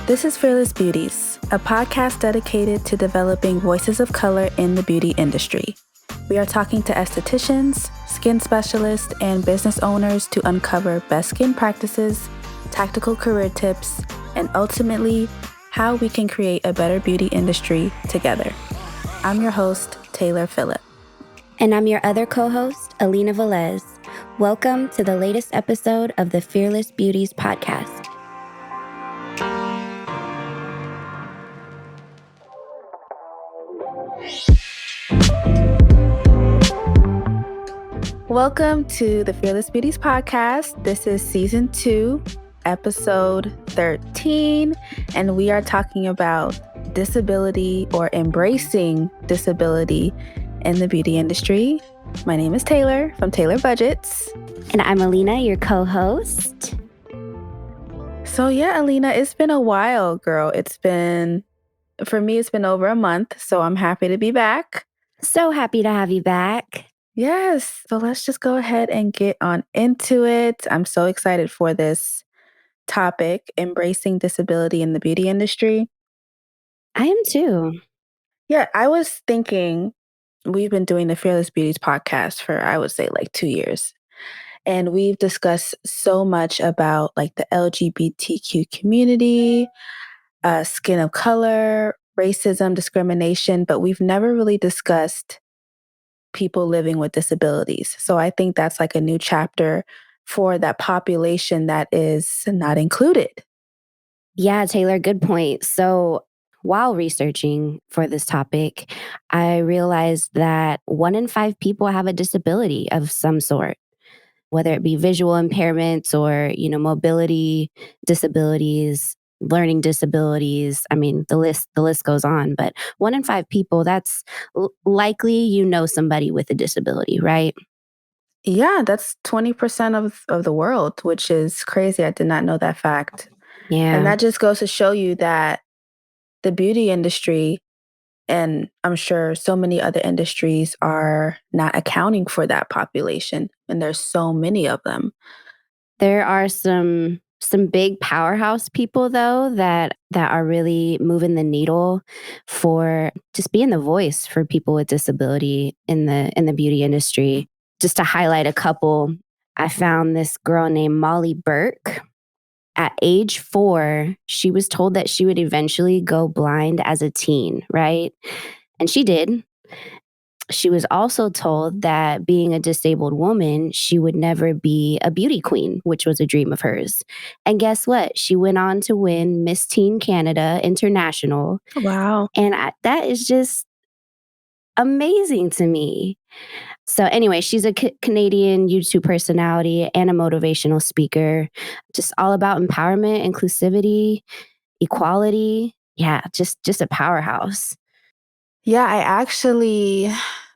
This is Fearless Beauties, a podcast dedicated to developing voices of color in the beauty industry. We are talking to estheticians, skin specialists, and business owners to uncover best skin practices, tactical career tips, and ultimately, how we can create a better beauty industry together. I'm your host, Taylor Phillip. And I'm your other co-host, Alyna Velez. Welcome to the latest episode of the Fearless Beauties podcast. Welcome to the Fearless Beauties podcast. This is season 2, episode 13, and we are talking about disability or embracing disability in the beauty industry. My name is Taylor from Taylor Budgets. And I'm Alyna, your co-host. So yeah, Alyna, it's been a while, girl. For me, it's been over a month, so I'm happy to be back. So happy to have you back. Yes. So let's just go ahead and get on into it. I'm so excited for this topic, embracing disability in the beauty industry. I am too. Yeah, I was thinking we've been doing the Fearless Beauties podcast for, I would say, like 2 years. And we've discussed so much about like the LGBTQ community, skin of color, racism, discrimination, but we've never really discussed people living with disabilities. So I think that's like a new chapter for that population that is not included. Yeah, Taylor, good point. So while researching for this topic, I realized that 1 in 5 people have a disability of some sort, whether it be visual impairments or, mobility disabilities, learning disabilities. I mean, the list goes on, but 1 in 5 people, that's likely, somebody with a disability, right? Yeah, that's 20% of the world, which is crazy. I did not know that fact. Yeah. And that just goes to show you that the beauty industry, and I'm sure so many other industries, are not accounting for that population. And there's so many of them. There are some big powerhouse people though that are really moving the needle for just being the voice for people with disability in the beauty industry. Just to highlight a couple, I found this girl named Molly Burke. At age 4, she was told that she would eventually go blind as a teen, right? And she did. She was also told that being a disabled woman, she would never be a beauty queen, which was a dream of hers. And guess what? She went on to win Miss Teen Canada International. Wow. And that is just amazing to me. So anyway, she's a Canadian YouTube personality and a motivational speaker, just all about empowerment, inclusivity, equality. Yeah, just a powerhouse. Yeah, I actually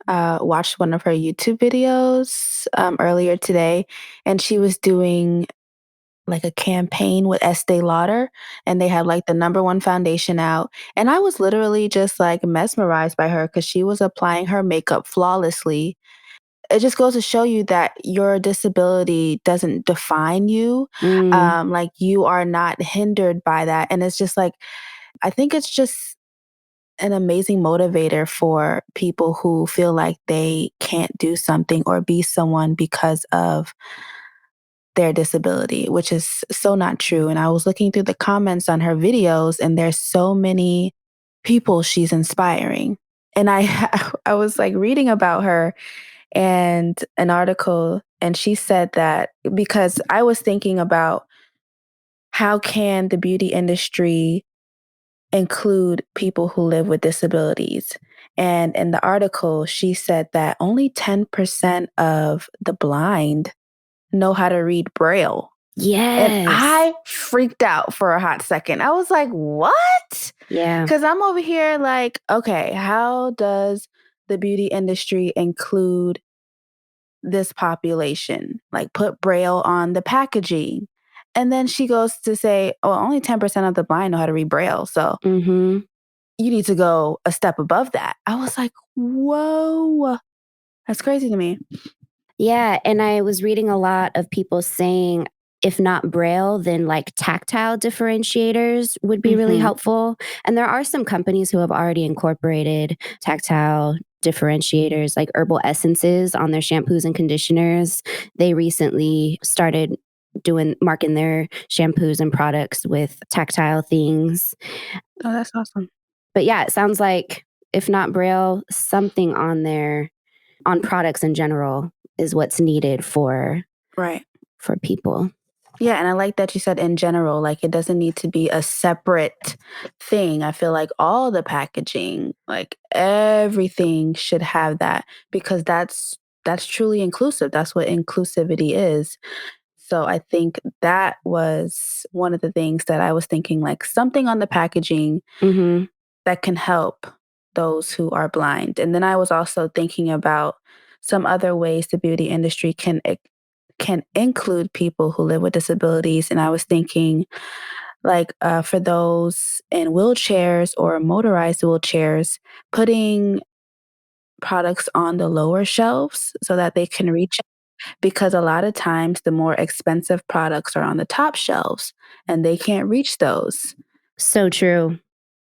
watched one of her YouTube videos earlier today, and she was doing like a campaign with Estee Lauder, and they had like the #1 foundation out. And I was literally just like mesmerized by her because she was applying her makeup flawlessly. It just goes to show you that your disability doesn't define you. Like you are not hindered by that. And it's just like, I think it's just an amazing motivator for people who feel like they can't do something or be someone because of their disability, which is so not true. And I was looking through the comments on her videos, and there's so many people she's inspiring. And I was like reading about her and an article, and she said that because I was thinking about how can the beauty industry include people who live with disabilities. And in the article, she said that only 10% of the blind know how to read Braille. Yes. And I freaked out for a hot second. I was like, what? Yeah. Because I'm over here like, okay, how does the beauty industry include this population? Like put Braille on the packaging. And then she goes to say, oh, only 10% of the blind know how to read Braille. So you need to go a step above that. I was like, whoa, that's crazy to me. Yeah. And I was reading a lot of people saying if not braille, then like tactile differentiators would be really Mhm. helpful. And there are some companies who have already incorporated tactile differentiators like herbal essences on their shampoos and conditioners. They recently started doing marking their shampoos and products with tactile things. Oh, that's awesome. But yeah, it sounds like if not braille, something on there on products in general is what's needed Right. for people. Yeah, and I like that you said in general, like it doesn't need to be a separate thing. I feel like all the packaging, like everything should have that because that's truly inclusive. That's what inclusivity is. So I think that was one of the things that I was thinking like something on the packaging Mhm. that can help those who are blind. And then I was also thinking about some other ways the beauty industry can include people who live with disabilities. And I was thinking, like, for those in wheelchairs or motorized wheelchairs, putting products on the lower shelves so that they can reach it. Because a lot of times the more expensive products are on the top shelves and they can't reach those. So true.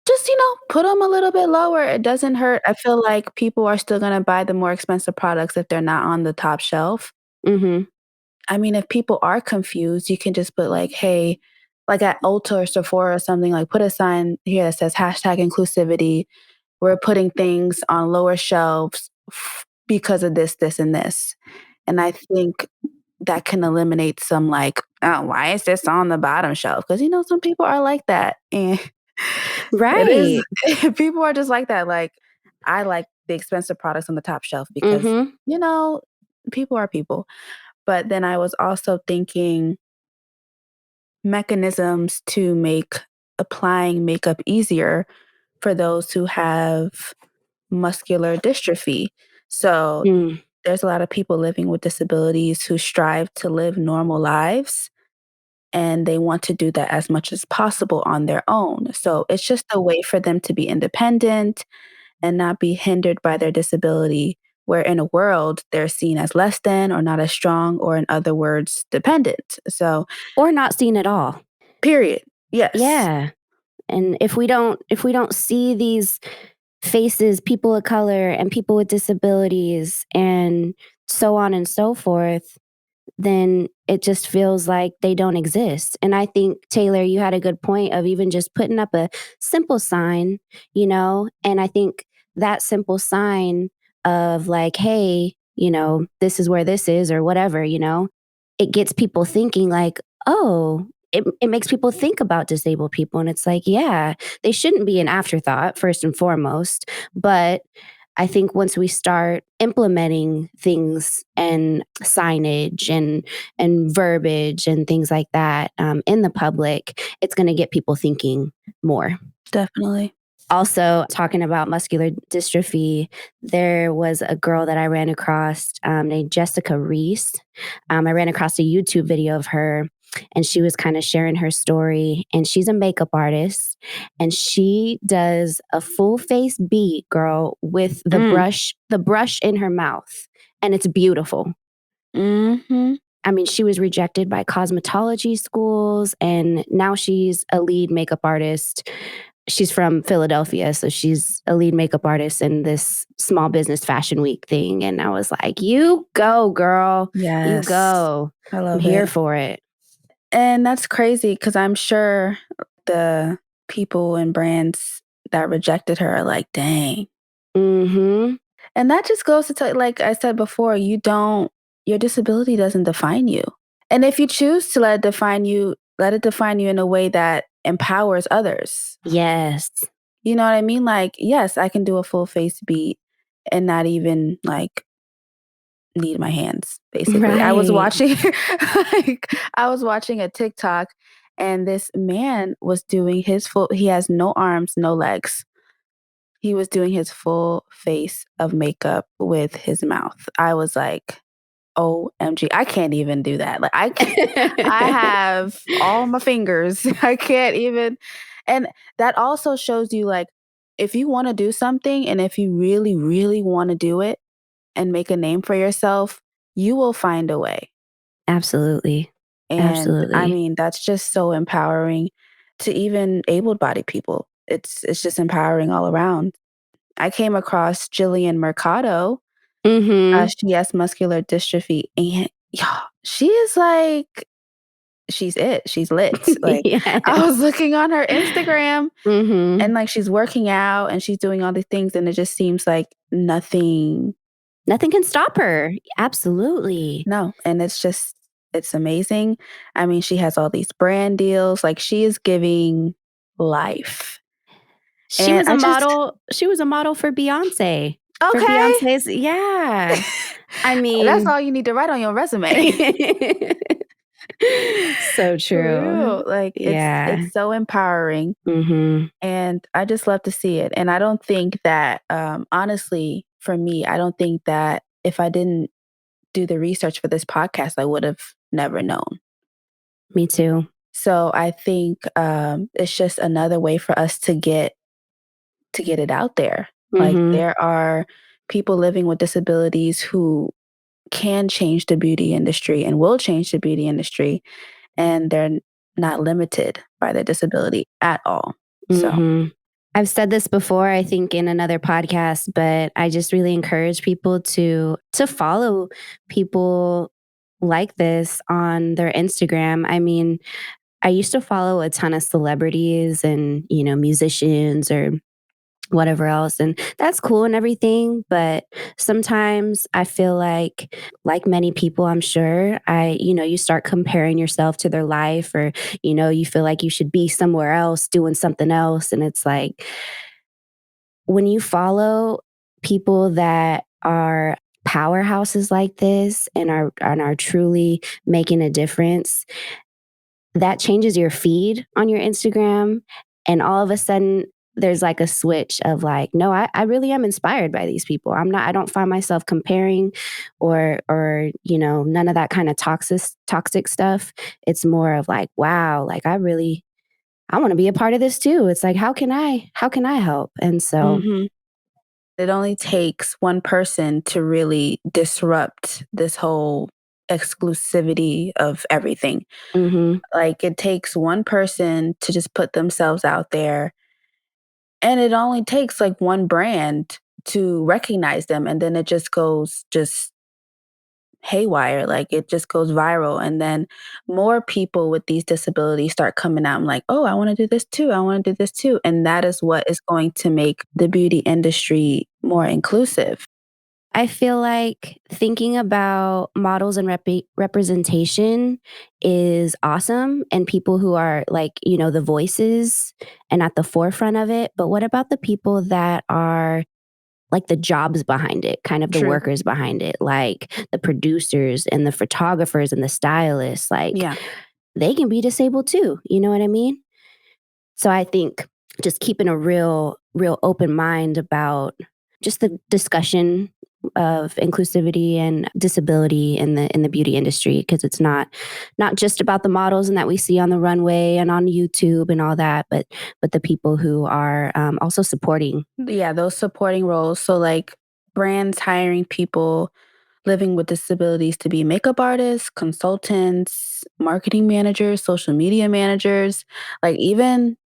Just, put them a little bit lower. It doesn't hurt. I feel like people are still gonna buy the more expensive products if they're not on the top shelf. Mhm. I mean, if people are confused, you can just put like, "Hey," like at Ulta or Sephora or something, like, put a sign here that says #inclusivity. We're putting things on lower shelves because of this, this, and this. And I think that can eliminate some like, "Oh, why is this on the bottom shelf?" Because some people are like that, and it is Right. people are just like that. Like, I like the expensive products on the top shelf because, Mhm. you know, people are people. But then I was also thinking mechanisms to make applying makeup easier for those who have muscular dystrophy. So Mm. there's a lot of people living with disabilities who strive to live normal lives and they want to do that as much as possible on their own. So it's just a way for them to be independent and not be hindered by their disability, where in a world they're seen as less than or not as strong, or in other words, dependent. So, Or not seen at all. period. Yes, Yeah. And if we don't see these faces, people of color and people with disabilities and so on and so forth, then it just feels like they don't exist. And I think, Taylor, you had a good point of even just putting up a simple sign, and I think that simple sign of like, hey, this is where this is or whatever, it gets people thinking like, oh, it makes people think about disabled people. And it's like, yeah, they shouldn't be an afterthought, first and foremost. But I think once we start implementing things and signage and verbiage and things like that in the public, it's going to get people thinking more. definitely. Also, talking about muscular dystrophy, there was a girl that I ran across named Jessica Reese. I ran across a YouTube video of her, and she was kind of sharing her story. And she's a makeup artist, and she does a full face beat, girl, with Mm. the brush in her mouth, and it's beautiful. Mhm. I mean, she was rejected by cosmetology schools, and now she's a lead makeup artist. She's from Philadelphia, so she's a lead makeup artist in this small business fashion week thing. And I was like, you go, girl. You Yes. go. I I'm love here it. for it. And that's crazy because I'm sure the people and brands that rejected her are like, "Dang." Hmm. And that just goes to tell like I said before, your disability doesn't define you. And if you choose to let it define you in a way that empowers others. Yes. You know what I mean? Like, yes, I can do a full face beat and not even like need my hands, basically. I was Right. watching I was watching a TikTok and this man was doing he has no arms, no legs. He was doing his full face of makeup with his mouth. I was like, OMG, I can't even do that. Like I have all my fingers. I can't even and that also shows you like if you want to do something and if you really, really want to do it and make a name for yourself, you will find a way. Absolutely. And I Absolutely. mean, that's just so empowering to even able-bodied people. It's just empowering all around. I came across Jillian Mercado. Mhm. She has muscular dystrophy, and yeah, she is like she's it. She's lit. Like, I was Yes. looking on her Instagram and, Mhm. like, she's working out and she's doing all these things, and it just seems like nothing. Nothing can stop her. Absolutely. No, and it's amazing. I mean, she has all these brand deals, like, she is giving life, and I just She was a model for Beyonce. For okay. Beyonce's yeah. I That's mean all you need to write on your resume. so For true. real, like, Yeah. it's so empowering, Mhm. and I just love to see it, and I don't think that, honestly, for me, I don't think that if I didn't do the research for this podcast, I would've never known. Me too. So I think, it's just another way for us to get it out there. Like, Mhm. there are people living with disabilities who can change the beauty industry and will change the beauty industry, and they're not limited by their disability at all. So Mhm. I've said this before, I think in another podcast, but I just really encourage people to follow people like this on their Instagram. I mean, I used to follow a ton of celebrities and, musicians or whatever else, and that's cool and everything, but sometimes I feel like many people, I'm sure, you start comparing yourself to their life, or you feel like you should be somewhere else doing something else, and it's like when you follow people that are powerhouses like this and are truly making a difference, that changes your feed on your Instagram. And all of a sudden, there's like a switch of like, no, I really am inspired by these people. I don't find myself comparing or none of that kind of toxic stuff. It's more of like, wow, like I want to be a part of this too. It's like, how can I help? And so, mhm. It only takes one person to really disrupt this whole exclusivity of everything. mhm, Like, it takes one person to just put themselves out there, and it only takes, like, one brand to recognize them, and then it just goes just haywire, like, it just goes viral, and then more people with these disabilities start coming out. I'm like, "Oh, I wanna do this too, I wanna do this too," and that is what is going to make the beauty industry more inclusive. I feel like thinking about models and representation is awesome, and people who are like, the voices and at the forefront of it. But what about the people that are like the jobs behind it, kind of the True. workers behind it, like the producers and the photographers and the stylists? Like Yeah. they can be disabled too. You know what I mean? So I think just keeping a real open mind about just the discussion of inclusivity and disability in the beauty industry, because it's not just about the models and that we see on the runway and on YouTube and all that, but the people who are also supporting. Yeah, those supporting roles. So, like, brands hiring people living with disabilities to be makeup artists, consultants, marketing managers, social media managers, like, even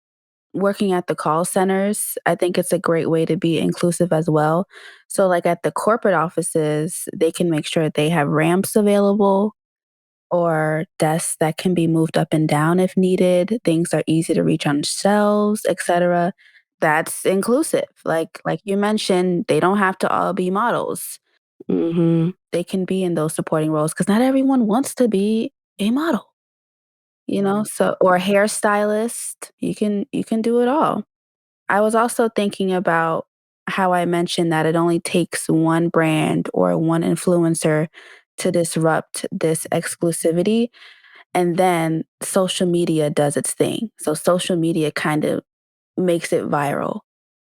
working at the call centers, I think it's a great way to be inclusive as well. So, like, at the corporate offices, they can make sure they have ramps available or desks that can be moved up and down if needed. Things are easy to reach on shelves, etc. That's inclusive. Like you mentioned, they don't have to all be models. Hmm. They can be in those supporting roles because not everyone wants to be a model, you know? So or a hairstylist, you can do it all. I was also thinking about how I mentioned that it only takes one brand or one influencer to disrupt this exclusivity, and then social media does its thing. So social media kind of makes it viral.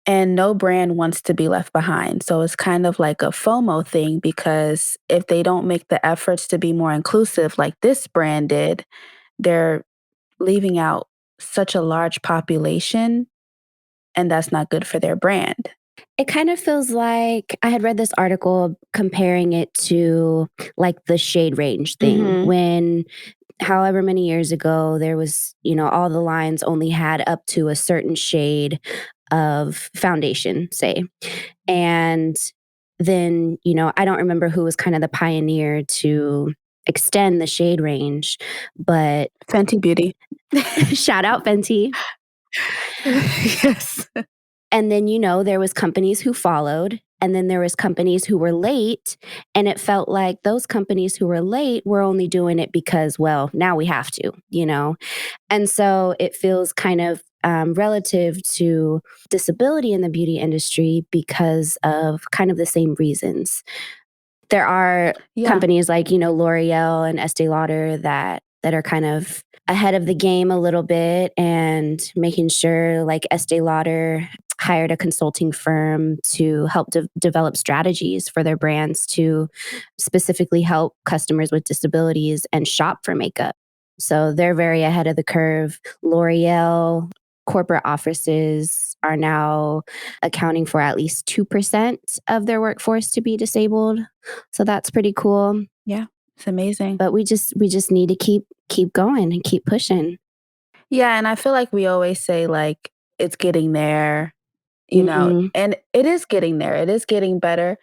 And no brand wants to be left behind. So it's kind of like a FOMO thing because if they don't make the efforts to be more inclusive like this brand did, they're leaving out such a large population, and that's not good for their brand. It kind of feels like I had read this article comparing it to like the shade range thing Mhm. when however many years ago, there was, all the lines only had up to a certain shade of foundation, say. And then, I don't remember who was kind of the pioneer to extend the shade range, but Fenty Beauty. shout out Fenty. Yes. And then, there was companies who followed, and then there was companies who were late, and it felt like those companies who were late were only doing it because, well, now we have to. And so it feels kind of relative to disability in the beauty industry because of kind of the same reasons. There are Yeah. companies like, L'Oreal and Estee Lauder that are kind of ahead of the game a little bit and making sure like Estee Lauder hired a consulting firm to help develop strategies for their brands to specifically help customers with disabilities and shop for makeup. So they're very ahead of the curve. L'Oreal corporate offices are now accounting for at least 2% of their workforce to be disabled. So that's pretty cool. Yeah. It's amazing. But we just need to keep going and keep pushing. Yeah, and I feel like we always say, like, it's getting there, Mhm. and it is getting there. It is getting better,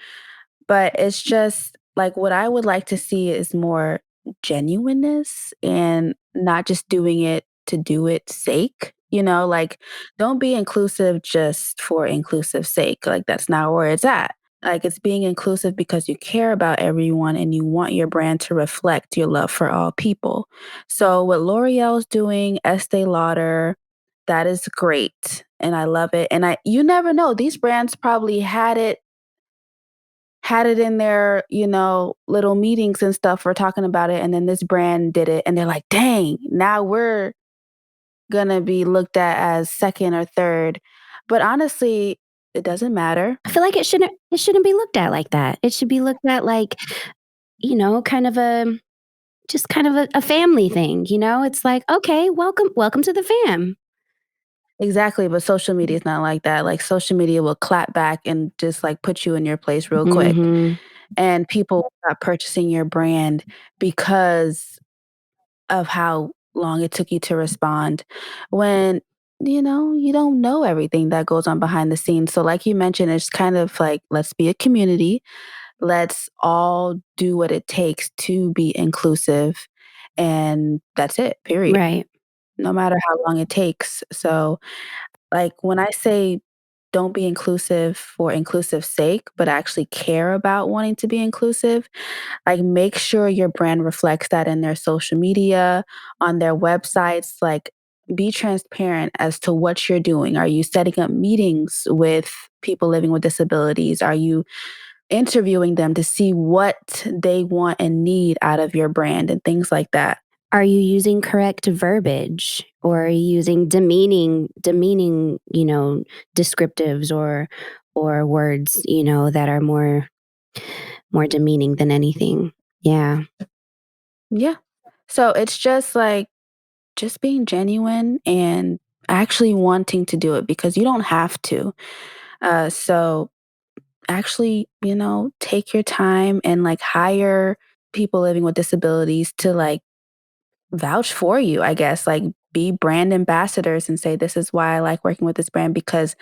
but it's just like what I would like to see is more genuineness and not just doing it to do its sake. Like, don't be inclusive just for inclusive sake. Like, that's not where it's at. Like, it's being inclusive because you care about everyone and you want your brand to reflect your love for all people. So, what L'Oreal's doing, Estee Lauder, that is great. And I love it. And you never know, these brands probably had it in their, little meetings and stuff for talking about it, and then this brand did it, and they're like, "Dang, now we're gonna be looked at as 2nd or 3rd." But honestly, it doesn't matter. I feel like it shouldn't be looked at like that. It should be looked at like, kind of a just kind of a family thing. It's like, okay, welcome to the fam. Exactly, but social media is not like that. Like, social media will clap back and just, like, put you in your place real quick, Mhm. and people stop purchasing your brand because of how long it took you to respond when, you don't know everything that goes on behind the scenes. So, like you mentioned, it's kind of like, let's be a community. Let's all do what it takes to be inclusive. And that's it, period. Right. No matter how long it takes. So, like, when I say don't be inclusive for inclusive sake, but actually care about wanting to be inclusive, like, make sure your brand reflects that in their social media, on their websites, like, be transparent as to what you're doing. Are you setting up meetings with people living with disabilities? Are you interviewing them to see what they want and need out of your brand and things like that? Are you using correct verbiage, or are you using demeaning, descriptives or words, that are more demeaning than anything? Yeah. Yeah. So it's just like, just being genuine and actually wanting to do it because you don't have to. So actually, take your time and like hire people living with disabilities to like vouch for you, I guess, like be brand ambassadors and say, this is why I like working with this brand because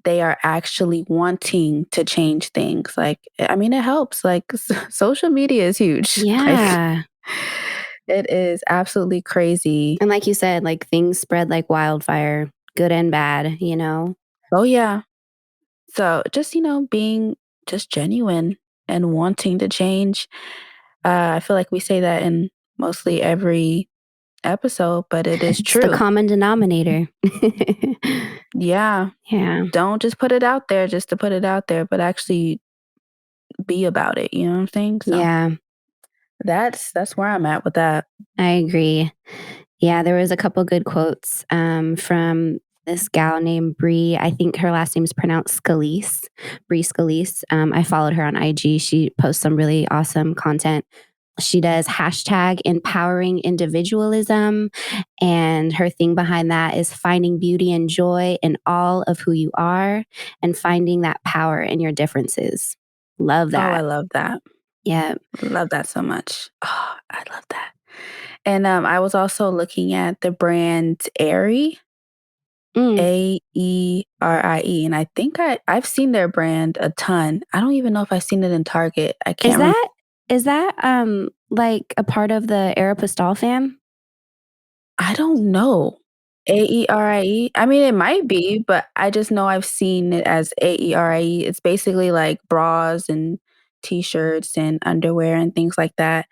they are actually wanting to change things. Like, I mean, it helps. Like, social media is huge. Like, Yeah. it is absolutely crazy. And like you said, like things spread like wildfire, good and bad. Oh, yeah. So just, being just genuine and wanting to change. I feel like we say that in mostly every episode, but it is It's the true. common denominator. Yeah. Yeah. Don't just put it out there just to put it out there, but actually be about it. You know what I'm saying? So Yeah, that's where I'm at with that. I agree. Yeah, there was a couple good quotes from this gal named Bree. I think her last name is pronounced Scalise, Bree Scalise. I followed her on IG. She posts some really awesome content. She does hashtag empowering individualism. And her thing behind that is finding beauty and joy in all of who you are and finding that power in your differences. Love Oh, I that. love that. Yeah. Love that so much. Oh, I love that. And, I was also looking at the brand Aerie, Mm. Aerie, and I think I've seen their brand a ton. I don't even know if I've seen it in Target. I Is can't remember. that is that, like, a part of the Aeropostale fam? I don't know. Aerie? I mean, it might be, but I just know I've seen it as Aerie. It's basically like bras and T-shirts and underwear and things like that,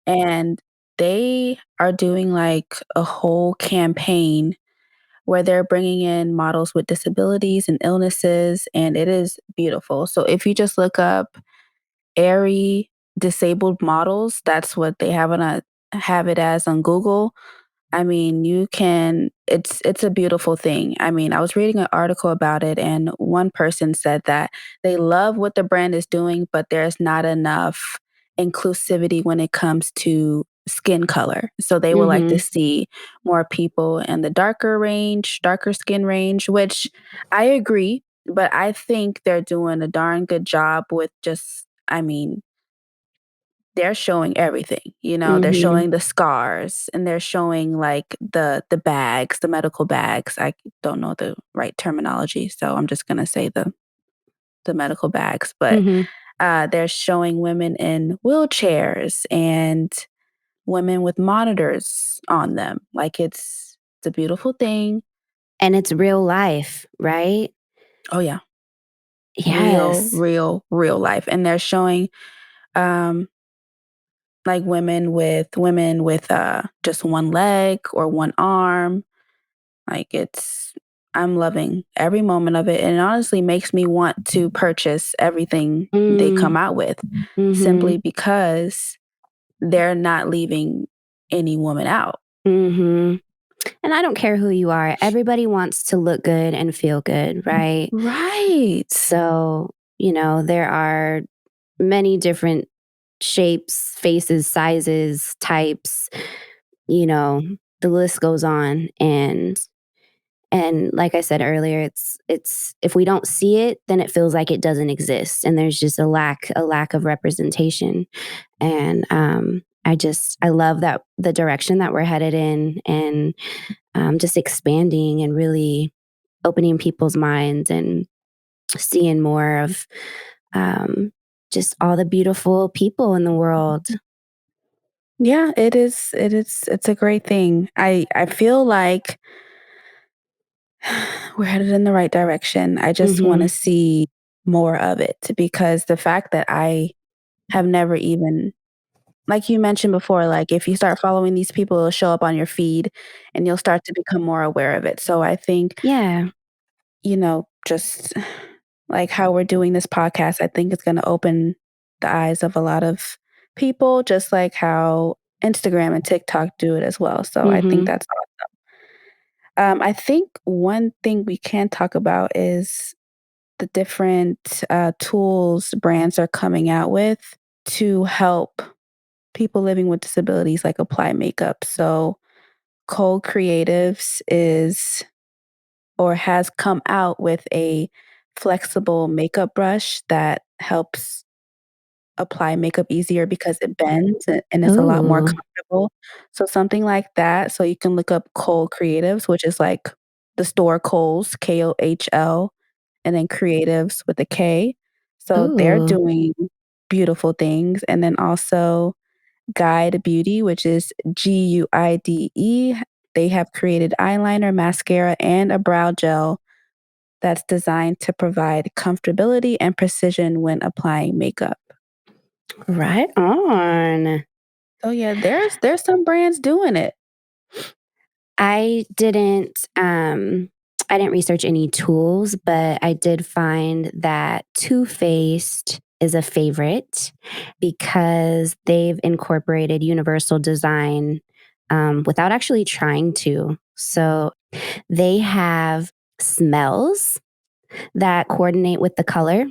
and they are doing, like, a whole campaign where they're bringing in models with disabilities and illnesses, and it is beautiful. So if you just look up Aerie disabled models, that's what they have it as on Google. I mean, you can it's a beautiful thing. I mean, I was reading an article about it and one person said that they love what the brand is doing, but there's not enough inclusivity when it comes to skin color. So they would like to Mhm. see more people in the darker skin range, which I agree, but I think they're doing a darn good job with just I mean, they're showing everything, you know, they're Mhm. showing the scars and they're showing like the bags, the medical bags. I don't know the right terminology, so I'm just gonna say the medical bags, but Mhm. they're showing women in wheelchairs and women with monitors on them. Like it's a beautiful thing. And it's real life, right? Oh yeah, Yes. real life, and they're showing um like women with just one leg or one arm. Like I'm loving every moment of it, and it honestly makes me want to purchase everything they come Mm. out with simply Mhm. because they're not leaving any woman out. Mhm. And I don't care who you are, everybody wants to look good and feel good, right? Right. So, there are many different shapes, faces, sizes, types, you know, the list goes on, and like I said earlier, it's if we don't see it, then it feels like it doesn't exist, and there's just a lack of representation. And I love that the direction that we're headed in, and just expanding and really opening people's minds and seeing more of um, just all the beautiful people in the world. Yeah, it's a great thing. I feel like we're headed in the right direction. I just want to Hmm. see more of it because the fact that I have never even like you mentioned before, like if you start following these people, it'll show up on your feed and you'll start to become more aware of it. So I think, Yeah. just like how we're doing this podcast, I think it's going to open the eyes of a lot of people, just like how Instagram and TikTok do it as well. So I think Hmm. that's I think one thing we can talk about is the different tools brands are coming out with to help people living with disabilities like apply makeup. So Cole Creatives is or has come out with a flexible makeup brush that helps apply makeup easier because it bends and it's a lot more Oh. comfortable. So something like that. So you can look up Cole Creatives, which is like the store Kohl's, Kohl, and then Creatives with a K. So they're Oh. doing beautiful things. And then also Guide Beauty, which is Guide. They have created eyeliner, mascara, and a brow gel that's designed to provide comfortability and precision when applying makeup. Right on. So yeah, there's some brands doing it. I didn't I didn't research any tools, but I did find that Too Faced is a favorite because they've incorporated universal design without actually trying to. So they have smells that coordinate with the color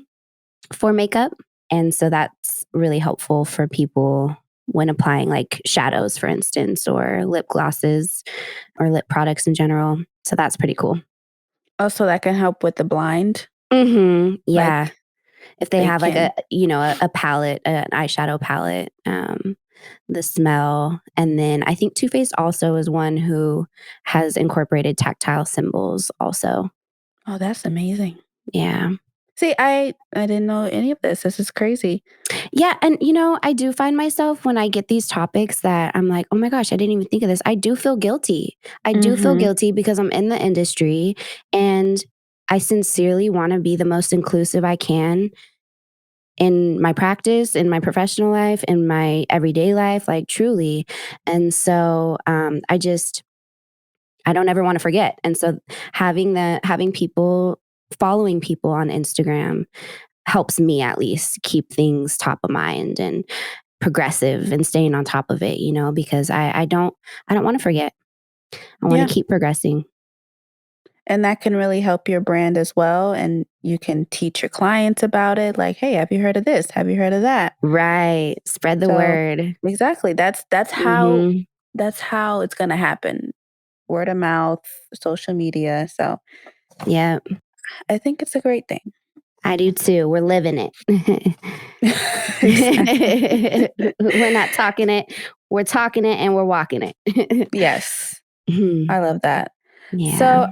for makeup. And so that's really helpful for people when applying like shadows, for instance, or lip glosses or lip products in general. So that's pretty cool. Also, that can help with the blind. Mhm. Like Yeah. If they they have like can. a palette, an eyeshadow palette, the smell. And then I think Too Faced also is one who has incorporated tactile symbols also. Oh, that's amazing. Yeah. See, I didn't know any of this. This is crazy. Yeah, and I do find myself when I get these topics that I'm like, "Oh my gosh, I didn't even think of this." I do feel guilty. I do feel Mhm. guilty because I'm in the industry and I sincerely want to be the most inclusive I can in my practice, in my professional life, in my everyday life, like truly. And so I don't ever want to forget. And so having people following people on Instagram helps me at least keep things top of mind and progressive and staying on top of it, because I don't want to forget. I want Yeah. to keep progressing. And that can really help your brand as well, and you can teach your clients about it, like, "Hey, have you heard of this? Have you heard of that?" Right. Spread the So word. exactly, Mhm. that's how it's gonna happen. Word of mouth, social media, so Yeah, I think it's a great thing. I do too. We're living it. Exactly. We're not talking it. We're talking it and we're walking it. Yes, Mhm. I love that. Yeah. So,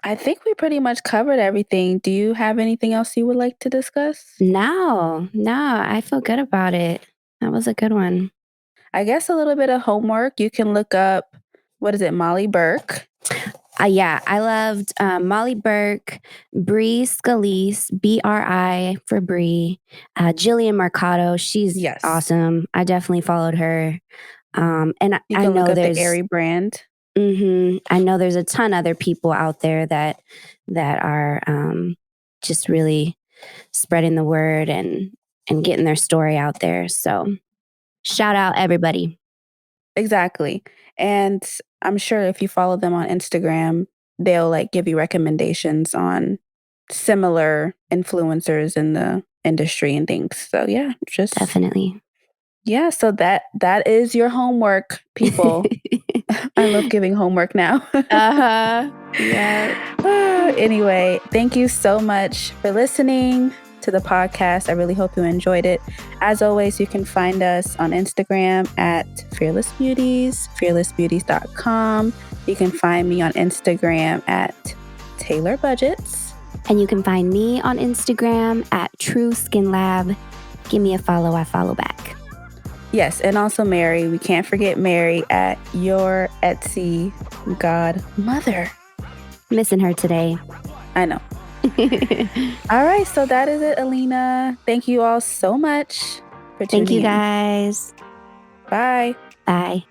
I think we pretty much covered everything. Do you have anything else you would like to discuss? No, no, I feel good about it. That was a good one. I guess a little bit of homework, you can look up, what is it, Molly Burke. Yeah, I loved Molly Burke, Bree Scalise, BRI for Bree, Jillian Mercado. She's Yes. awesome. I definitely followed her. And I, You I can look know up the there's, Aerie brand. I know there's a ton other people out there that are just really spreading the word and getting their story out there. So shout out everybody. Exactly. And I'm sure if you follow them on Instagram, they'll, like, give you recommendations on similar influencers in the industry and things. So, yeah, just Definitely. yeah, so that is your homework, people. I love giving homework now. Uh-huh. Yeah. Anyway, thank you so much for listening to the podcast. I really hope you enjoyed it. As always, you can find us on Instagram at Fearless Beauties, fearlessbeauties.com. You can find me on Instagram at Taylor Budgets. And you can find me on Instagram at True Skin Lab. Give me a follow, I follow back. Yes, and also Mary. We can't forget Mary at Your Etsy Godmother. Missing her today. I know. All right, so that is it, Alyna. Thank you all so much for Thank tuning you in. guys. Bye. Bye.